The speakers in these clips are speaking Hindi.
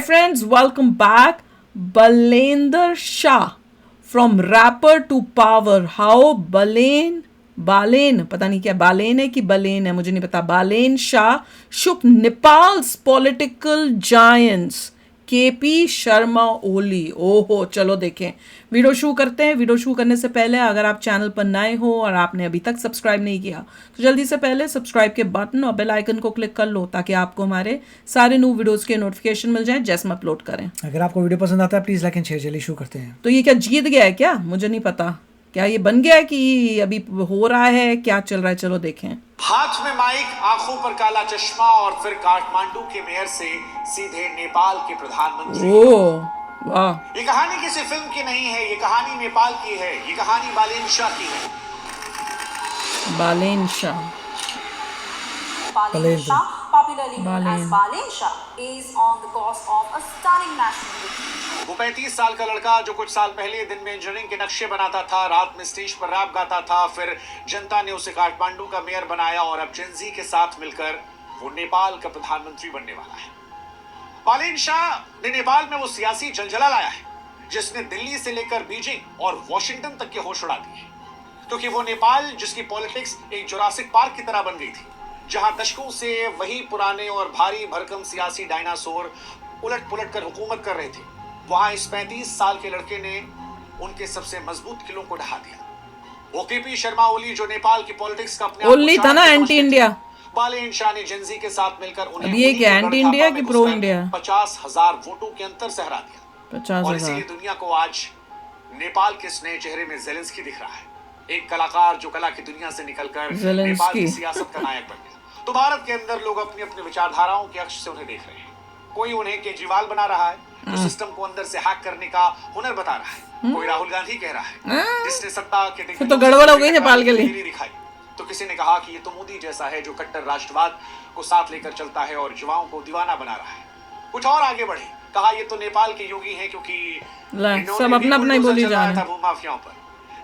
friends, welcome back. Balender Shah, from rapper to power. How बालेन पता नहीं क्या बालेन है कि बलेन है, मुझे नहीं पता. Balen Shah shook Nepal's political giants. KP Sharma Oli. ओहो, चलो देखें. वीडियो शुरू करते हैं. वीडियो शुरू करने से पहले अगर आप चैनल पर नए हो और आपने अभी तक सब्सक्राइब नहीं किया तो जल्दी से पहले सब्सक्राइब के बटन और बेल आइकन को क्लिक कर लो ताकि आपको हमारे सारे न्यू वीडियोस के नोटिफिकेशन मिल जाए जैसे हम अपलोड करें. अगर आपको वीडियो पसंद आता है प्लीज लाइक एंड शेयर. चलिए शुरू करते हैं. तो ये क्या जीत गया है क्या? मुझे नहीं पता. क्या ये बन गया है कि अभी हो रहा है? क्या चल रहा है? चलो देखें. हाथ में माइक, आंखों पर काला चश्मा और फिर काठमांडू के मेयर से सीधे नेपाल के प्रधानमंत्री. ओह वाह. ये कहानी किसी फिल्म की नहीं है, ये कहानी नेपाल की है. ये कहानी बालेन शाह की है. Balen Shah. Balen Shah, popularly known as Balen Shah, is on the course of a stunning national victory. वो 35 साल का लड़का जो कुछ साल पहले दिन में इंजीनियरिंग के नक्शे बनाता था, रात में स्टेज पर रैप गाता था, फिर जनता ने उसे काठमांडू का मेयर बनाया और अब जेनजी के साथ मिलकर वो नेपाल का प्रधानमंत्री बनने वाला है. बालेन शाह ने नेपाल में वो सियासी जलजला लाया है जिसने दिल्ली से लेकर बीजिंग और वॉशिंगटन तक के होश उड़ा दिए. क्योंकि वो नेपाल जिसकी पॉलिटिक्स एक जुरासिक पार्क की तरह बन गई थी, जहां दशकों से वही पुराने और भारी भरकम सियासी डायनासोर उलट पुलट कर हुकूमत कर रहे थे, वहां इस 35 साल के लड़के ने उनके सबसे मजबूत किलों को ढहा दिया. वो केपी शर्मा ओली जो नेपाल की पॉलिटिक्स का अपने ओली था ना एंटी इंडिया. बालेन शाह ने जेनजी के साथ मिलकर उन्हें अब ये क्या एंटी इंडिया की प्रो इंडिया? 50,000 वोटों के अंतर से हरा दिया. 50,000. और इसीलिए दुनिया को आज नेपाल के इस नए चेहरे में जेलेंस्की दिख रहा है, एक कलाकार जो कला की दुनिया से निकलकर नेपाल की सियासत का नायक बन गया. तो भारत के अंदर लोग अपनी अपनी विचारधाराओं के अक्ष से उन्हें देख रहे हैं. कोई उन्हें केजरीवाल बना रहा है जो सिस्टम को अंदर से हैक करने का हुनर बता रहा है. कोई राहुल गांधी कह रहा है जिसने सत्ता के तो गड़बड़ हो गई नेपाल के लिए दिखाई. तो किसी ने कहा कि ये तो मोदी जैसा है जो कट्टर राष्ट्रवाद को साथ लेकर चलता है और युवाओं को दीवाना बना रहा है. कुछ और आगे बढ़े, कहा ये तो नेपाल के योगी हैं क्योंकि सब अपना अपना ही बोली जा रहे हैं भूमाफियाओं पर.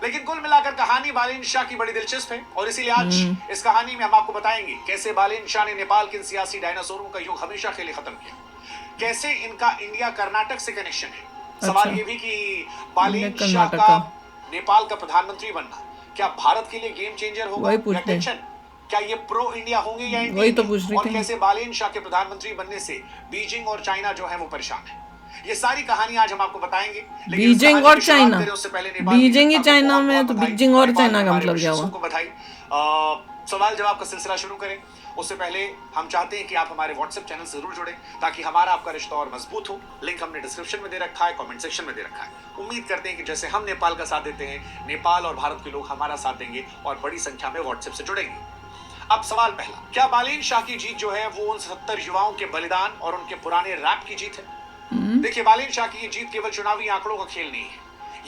लेकिन कुल मिलाकर कहानी बालेन शाह की बड़ी दिलचस्प है और इसीलिए आज इस कहानी में हम आपको बताएंगे कैसे बालेन शाह ने नेपाल के सियासी डायनासोरों का युग हमेशा के लिए खत्म किया, कैसे इनका इंडिया कर्नाटक से कनेक्शन है. सवाल ये भी कि बालेन शाह का नेपाल का प्रधानमंत्री बनना क्या भारत के लिए गेम चेंजर होगा या टेंशन? क्या ये प्रो इंडिया होंगे या एंटी इंडिया? और कैसे बालेन शाह के प्रधानमंत्री बनने से बीजिंग और चाइना जो है वो परेशान है. ये सारी कहानी आज हम आपको बताएंगे. बीजिंग और चाइना, बीजिंग ही चाइना में, तो बीजिंग और चाइना का मतलब क्या हुआ? बधाई. सवाल जवाब का सिलसिला शुरू करें उससे पहले हम चाहते हैं कि आप हमारे व्हाट्सएप चैनल से जरूर जुड़ें ताकि हमारा आपका रिश्ता और मजबूत हो. लिंक हमने डिस्क्रिप्शन में दे रखा है, कमेंट सेक्शन में दे रखा है. उम्मीद करते हैं कि जैसे हम नेपाल का साथ देते हैं, नेपाल और भारत के लोग हमारा साथ देंगे और बड़ी संख्या में व्हाट्सएप से जुड़ेंगे. अब सवाल पहला, क्या बालेन शाह की जीत जो है वो उन 70 युवाओं के बलिदान और उनके पुराने रैप की जीत है? देखिए, बालेन शाह की ये जीत केवल चुनावी आंकड़ों का खेल नहीं है.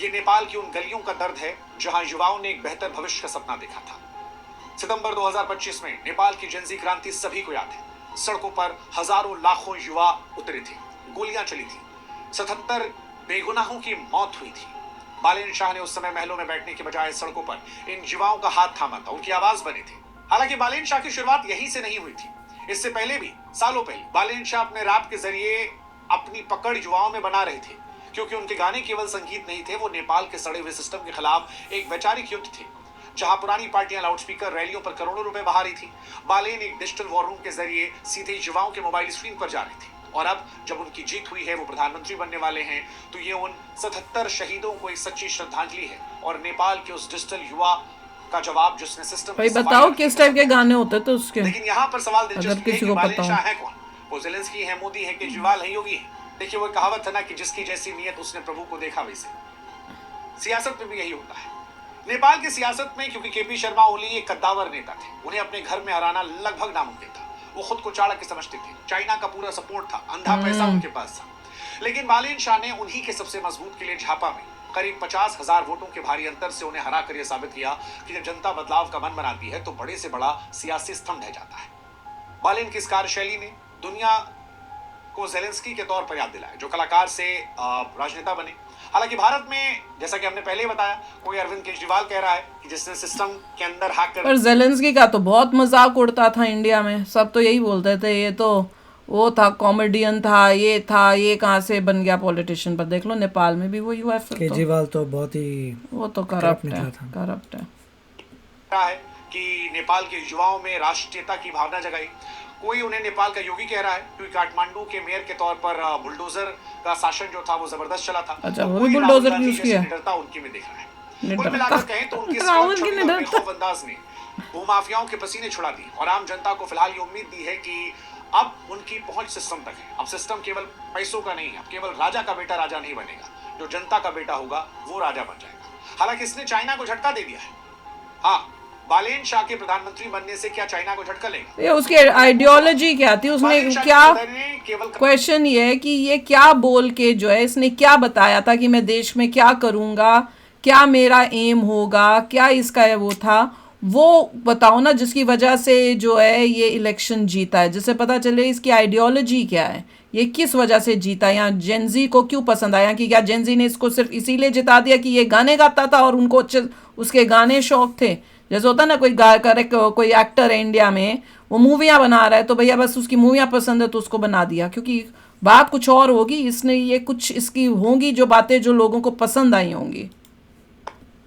ये नेपाल की उन गलियों का दर्द है जहां युवाओं ने एक बेहतर भविष्य का सपना देखा था. सितंबर 2025 में नेपाल की जेनजी क्रांति सभी को याद है. सड़कों पर हजारों लाखों युवा उतरे थे, गोलियां चली थी, 77 बेगुनाहों की मौत हुई थी. बालेन शाह ने उस समय महलों में बैठने के बजाय सड़कों पर इन युवाओं का हाथ थामा था, उनकी आवाज बने थे. हालांकि बालेन शाह की शुरुआत यहीं से नहीं हुई थी. इससे पहले भी सालों पहले बालेन शाह अपने रैप के जरिए अपनी पकड़ युवाओं में बना रहे थे, क्योंकि उनके गाने केवल संगीत नहीं थे, वो नेपाल के सड़े हुए सिस्टम के खिलाफ एक वैचारिक युद्ध थे. जहां पुरानी पार्टियां लाउडस्पीकर रैलियों पर करोड़ों रुपए बहा रही थी, बालेन एक डिजिटल वॉर रूम के जरिए सीधे युवाओं के मोबाइल स्क्रीन पर जा रहे थे. और अब जब उनकी जीत हुई है, वो प्रधानमंत्री बनने वाले हैं, तो ये उन 77 शहीदों को एक सच्ची श्रद्धांजलि है और नेपाल के उस डिजिटल युवा का जवाब जिसने सिस्टम भाई बताओ किस टाइप के गाने होते तो उसके. लेकिन यहाँ पर सवाल दिलचस्प है कि बालेन शाह है कौन? वो जेलेंस्की है, मोदी है, केजरीवाल है, योगी है? देखिए, वो कहावत है ना कि जिसकी जैसी नियत उसने प्रभु को देखा वैसे. सियासत में भी यही होता है. नेपाल की सियासत में क्योंकि केपी शर्मा ओली एक कद्दावर नेता थे, उन्हें अपने घर में हराना लगभग नामुमकिन था. वो खुद को चाणक्य समझते थे, चाइना का पूरा सपोर्ट था, अंधा पैसा उनके पास था. लेकिन बालेन शाह ने उन्हीं के सबसे मजबूत किले झापा में करीब 50,000 वोटों के भारी अंतर से उन्हें हरा कर यह साबित किया कि जब जनता बदलाव का मन बनाती है तो बड़े से बड़ा सियासी स्तंभ ढह जाता है. बालेन की इस कार्यशैली ने दुनिया को जेलेंस्की के तौर पर याद दिलाया, जो कलाकार से राजनेता बने. हालांकि भारत में जैसा कि हमने पहले ही बताया, कोई अरविंद केजरीवाल कह रहा है कि जिसने सिस्टम के अंदर हैक कर, पर जेलेंस्की का तो बहुत मजाक उड़ता था इंडिया में. सब तो यही बोलते थे ये तो वो था कॉमेडियन था, ये कहाँ से बन गया पॉलिटिशियन। पर देख लो नेपाल में भी वही हुआ है फिर तो। केजरीवाल तो बहुत ही वो तो करप्ट करप्ट निकला है, था। करप्ट है। है कि नेपाल के युवाओं में राष्ट्रीयता की भावना जगाई। कोई उन्हें नेपाल का योगी कह रहा है क्योंकि काठमांडू के मेयर के तौर पर बुलडोजर का शासन जो था वो जबरदस्त चला था। अच्छा, तो वो कोई भी राहुल बुलडोजर गांधी यूज जैसी किया। निडरता उनकी में दिख रहा है। कुल निडरता। मिलाकर कहें तो उनके राहुल की छवि और निडरता। बेखौफ अंदाज ने भूमाफियाओं के पसीने छुड़ा दी और आम जनता को फिलहाल ये उम्मीद दी है कि अब उनकी पहुंच सिस्टम तक है। अब सिस्टम केवल पैसों का नहीं है, अब केवल राजा का बेटा राजा नहीं बनेगा, जो जनता का बेटा होगा वो राजा बन जाएगा। हालांकि इसने चाइना को झटका दे दिया है। हाँ, बालेन शाह के प्रधानमंत्री बनने से क्या चाइना को झटका लेगा? ये उसकी आइडियोलॉजी क्या थी, उसने बालेन शाह क्या, के उदय ने केवल क्वेश्चन ये है कि ये क्या बोल के जो है इसने क्या बताया था कि मैं देश में क्या करूंगा, क्या मेरा एम होगा, क्या इसका है वो था, वो बताओ ना, जिसकी वजह से जो है ये इलेक्शन जीता है, जिससे पता चले इसकी आइडियोलॉजी क्या है, ये किस वजह से जीता, या जेंजी को क्यों पसंद आया, कि क्या जेंजी ने इसको सिर्फ इसीलिए जिता दिया कि ये गाने गाता था और उनको उसके गाने शौक थे। जैसे होता है ना, कोई गा करे, कोई एक्टर है इंडिया में, वो मूवियाँ बना रहा है तो भैया बस उसकी मूवियाँ पसंद है तो उसको बना दिया, क्योंकि बात कुछ और होगी, इसने ये कुछ इसकी होंगी जो बातें जो लोगों को पसंद आई होंगी।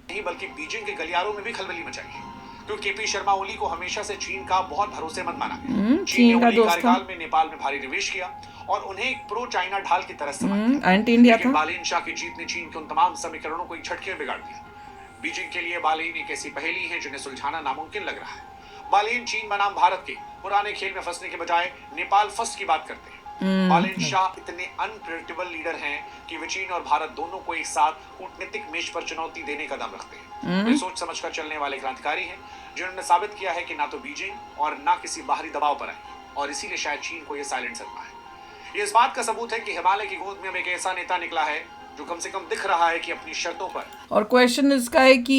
नहीं बल्कि बीजिंग के गलियारों में भी खलबली मचाई है, क्योंकि केपी शर्मा ओली को हमेशा से चीन का बहुत भरोसेमंद माना गया। चीन का ओली दोस्त था। कार्यकाल में नेपाल में भारी निवेश किया और उन्हें एक प्रो चाइना ढाल की तरह समझा। एंटी इंडिया लेकिन था। बालेन शाह की जीत ने चीन के उन तमाम समीकरणों को एक झटके में बिगाड़ दिया। बीजिंग के लिए बालेन एक ऐसी पहेली है जिन्हें सुलझाना नामुमकिन लग रहा है। बालेन चीन बनाम भारत के पुराने खेल में फंसने के बजाय नेपाल फर्स्ट की बात करते हैं। बालेन शाह इतने अनप्रेडिक्टेबल लीडर हैं कि वे चीन और भारत दोनों को एक साथ कूटनीतिक मेज पर चुनौती देने का दम रखते हैं। वे सोच समझकर चलने वाले क्रांतिकारी हैं जिन्होंने साबित किया है कि ना तो बीजिंग और ना किसी बाहरी दबाव पर आए, और इसीलिए शायद चीन को यह साइलेंट सदमा है। ये इस बात का सबूत है कि हिमालय की गोद में अब एक ऐसा नेता निकला है जो कम से कम दिख रहा है कि अपनी शर्तों पर। और क्वेश्चन इसका है कि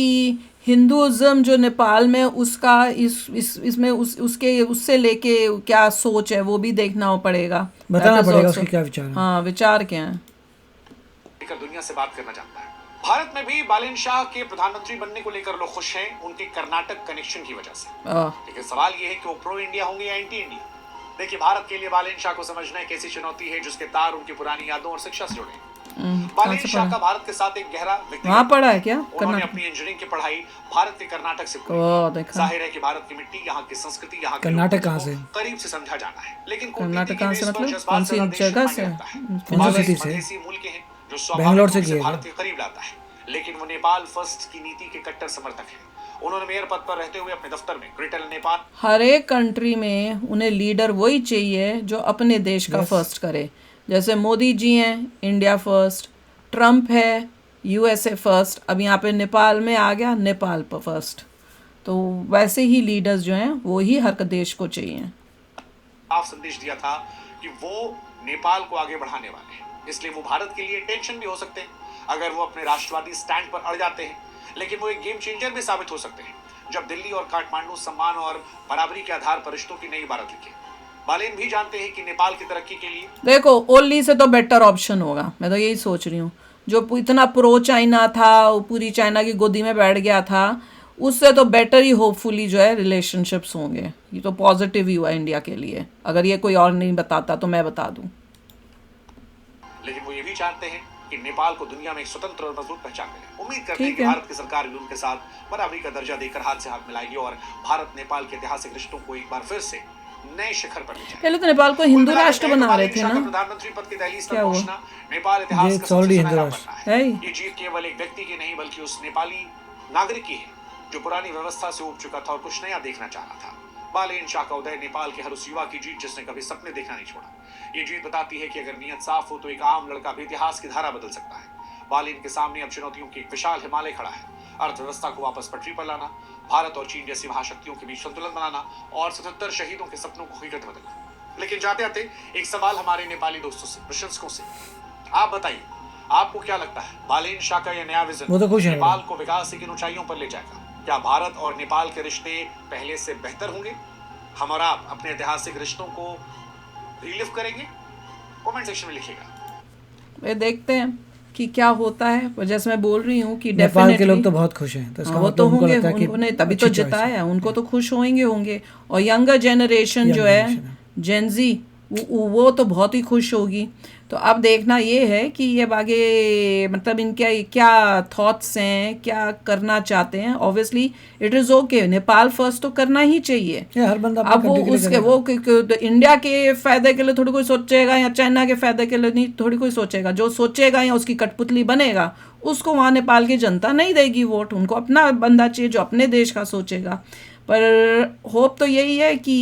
हिंदुइज्म जो नेपाल में उसका इसमें उसके उससे लेके क्या सोच है वो भी देखना पड़ेगा, बताना That is पड़ेगा also- उसके क्या विचार हैं। हाँ, विचार क्या है। लेकर दुनिया से बात करना चाहता है। भारत में भी बालेन शाह के प्रधानमंत्री बनने को लेकर लोग खुश हैं उनके कर्नाटक कनेक्शन की वजह से। लेकिन सवाल यह है कि वो प्रो इंडिया होंगे या एंटी इंडिया। देखिए, भारत के लिए बालेन शाह को समझना एक ऐसी चुनौती है जिसके तार उनकी पुरानी यादों और शिक्षा से जुड़े हैं। बालेन शाह का भारत के साथ एक गहरा व्यक्तिगत वहाँ पढ़ा है क्या उन्होंने कर्नाटक? अपनी इंजीनियरिंग की पढ़ाई भारत के कर्नाटक से पूरी ओह, की। देखा। जाहिर है कि भारत की मिट्टी, यहाँ की संस्कृति, यहाँ के कर्नाटक लोगों कहाँ को से? करीब से समझा जाना है। लेकिन कर्नाटक कहाँ से कूटनीति के मतलब? बेस पर जज्बात कौन सी से ज्यादा देश जगह मायने से? रखता है। कौन सी बालेन सिटी से? मधेसी मूल के हैं जो बेंगलोर स्वाभाविक से रूप से किए भारत क्या? के करीब लाता है, लेकिन वो नेपाल फर्स्ट की नीति के कट्टर समर्थक हैं। उन्होंने मेयर पद पर रहते हुए अपने दफ्तर में ग्रेटर नेपाल हर एक कंट्री में उन्हें लीडर वही चाहिए जो अपने देश का फर्स्ट करे। जैसे मोदी जी हैं, इंडिया फर्स्ट, ट्रम्प है, यूएसए फर्स्ट, अब यहाँ पे नेपाल में आ गया नेपाल पर फर्स्ट। तो वैसे ही लीडर्स जो हैं वो ही हर देश को चाहिए। साफ संदेश दिया था कि वो नेपाल को आगे बढ़ाने वाले हैं, इसलिए वो भारत के लिए टेंशन भी हो सकते हैं अगर वो अपने राष्ट्रवादी स्टैंड पर अड़ जाते हैं, लेकिन वो एक गेम चेंजर भी साबित हो सकते हैं जब दिल्ली और काठमांडू सम्मान और बराबरी के आधार पर रिश्तों की नई इबारत लिखे। बालेन भी जानते हैं कि नेपाल की तरक्की के लिए देखो, ओली से तो बेटर ऑप्शन होगा, मैं तो यही सोच रही हूँ। जो इतना प्रो चाइना था, वो पूरी चाइना की गोदी में बैठ गया था, उससे तो बेटर ही होपफुली जो है रिलेशनशिप्स होंगे। ये तो पॉजिटिव ही हुआ इंडिया के लिए। अगर ये कोई और नहीं बताता तो मैं बता दूं। लेकिन वो ये भी जानते हैं कि नेपाल को दुनिया में एक स्वतंत्र और मजबूत पहचान मिले। उम्मीद करते हैं ठीक कि है। भारत की सरकार भी उनके साथ बराबरी का दर्जा देकर हाथ से हाथ मिलाएगी और भारत नेपाल के ऐतिहासिक रिश्तों को एक बार फिर से नए शिखर पर ले जाएगी। पहले तो नेपाल को हिंदू राष्ट्र बना रहे थे ना। प्रधानमंत्री पद की दहलीज पर क्या हुआ? पहुंचना नेपाल इतिहास ये का it's already सबसे हिंदू सुनहरा राष्ट्र पन्ना है। है। ये जीत केवल एक व्यक्ति की नहीं बल्कि उस नेपाली नागरिक की है जो पुरानी व्यवस्था से उब चुका था और कुछ नया देखना चाह रहा था। बालेन शाह का उदय नेपाल के हर उस युवा की जीत जिसने कभी सपने देखना नहीं छोड़ा। ये जीत बताती है कि अगर नीयत साफ हो तो एक आम लड़का भी इतिहास की धारा बदल सकता है। बालेन के सामने अब चुनौतियों की एक विशाल हिमालय खड़ा है। अर्थव्यवस्था को वापस पटरी पर लाना, भारत और चीन जैसी महाशक्तियों के बीच संतुलन बनाना और 77 शहीदों के सपनों को हकीकत बदलना। लेकिन जाते आते एक सवाल हमारे नेपाली दोस्तों से, प्रशंसकों से, आप बताइए, आपको क्या लगता है बालेन शाह का यह नया विजन वो तो खुश हैं। नेपाल को विकास की ऊंचाइयों पर ले जाएगा? क्या भारत और नेपाल के रिश्ते पहले से बेहतर होंगे? हम और आप अपने ऐतिहासिक रिश्तों को रिलिव करेंगे? कमेंट सेक्शन में लिखिएगा। वे देखते हैं कि क्या होता है। पर जैसे मैं बोल रही हूँ कि नेपाल के लोग डेफिनेटली तो बहुत खुश हैं, तो इसका हाँ, वो मतलब तो उनको होंगे, लगता है कि उन्होंने तभी तो अच्छी choice जिताया है। है, उनको तो खुश होंगे। और यंगर जनरेशन जो है, generation जेंजी, वो तो बहुत ही खुश होगी। तो अब देखना ये है कि ये आगे मतलब इनके क्या थॉट्स हैं, क्या करना चाहते हैं। Obviously it is okay, Nepal first तो करना ही चाहिए। ये हर बंदा अपने अब वो country के लिए उसके करेगा। वो इंडिया के फायदे के लिए थोड़ी कोई सोचेगा या चाइना के फायदे के लिए नहीं थोड़ी कोई सोचेगा। जो सोचेगा या उसकी कठपुतली बनेगा उसको वहाँ नेपाल की जनता नहीं देगी वोट। उनको अपना बंदा चाहिए जो अपने देश का सोचेगा। पर होप तो यही है कि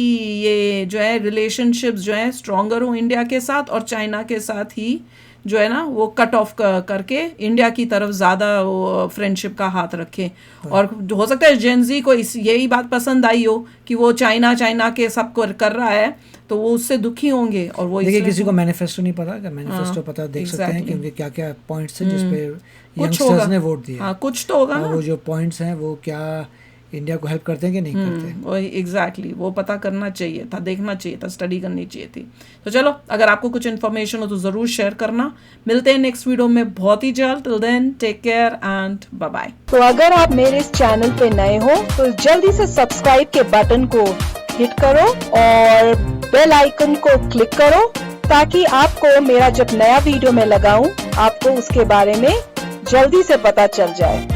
ये जो है रिलेशनशिप्स जो है स्ट्रॉन्गर हो इंडिया के साथ, और चाइना के साथ ही जो है ना वो कट ऑफ करके इंडिया की तरफ ज़्यादा वो फ्रेंडशिप का हाथ रखे। और हो सकता है जेनजी को यही बात पसंद आई हो कि वो चाइना के सब कर रहा है, तो वो उससे दुखी होंगे। और वो देखिए इसलिए किसी को मैनिफेस्टो नहीं पता, अगर मैनिफेस्टो पता देख सकते हैं कि उनके क्या क्या पॉइंट्स हैं जिस पे कुछ होगा। यंगस्टर्स ने वोट दिया। हाँ, कुछ तो होगा और ना। वो जो पॉइंट्स हैं वो क्या इंडिया को हेल्प करते हैं कि नहीं करते। वही एग्जैक्टली वो पता करना चाहिए था, देखना चाहिए था, स्टडी करनी चाहिए थी। तो चलो, अगर आपको कुछ इन्फॉर्मेशन हो तो ज़रूर शेयर करना। मिलते हैं नेक्स्ट वीडियो में बहुत ही जल्द। Till then take care and bye bye. तो अगर आप मेरे इस चैनल पे नए हो तो जल्दी से सब्सक्राइब के बटन को हिट करो और बेल आइकन को क्लिक करो, ताकि आपको मेरा जब नया वीडियो मैं लगाऊं आपको उसके बारे में जल्दी से पता चल जाए।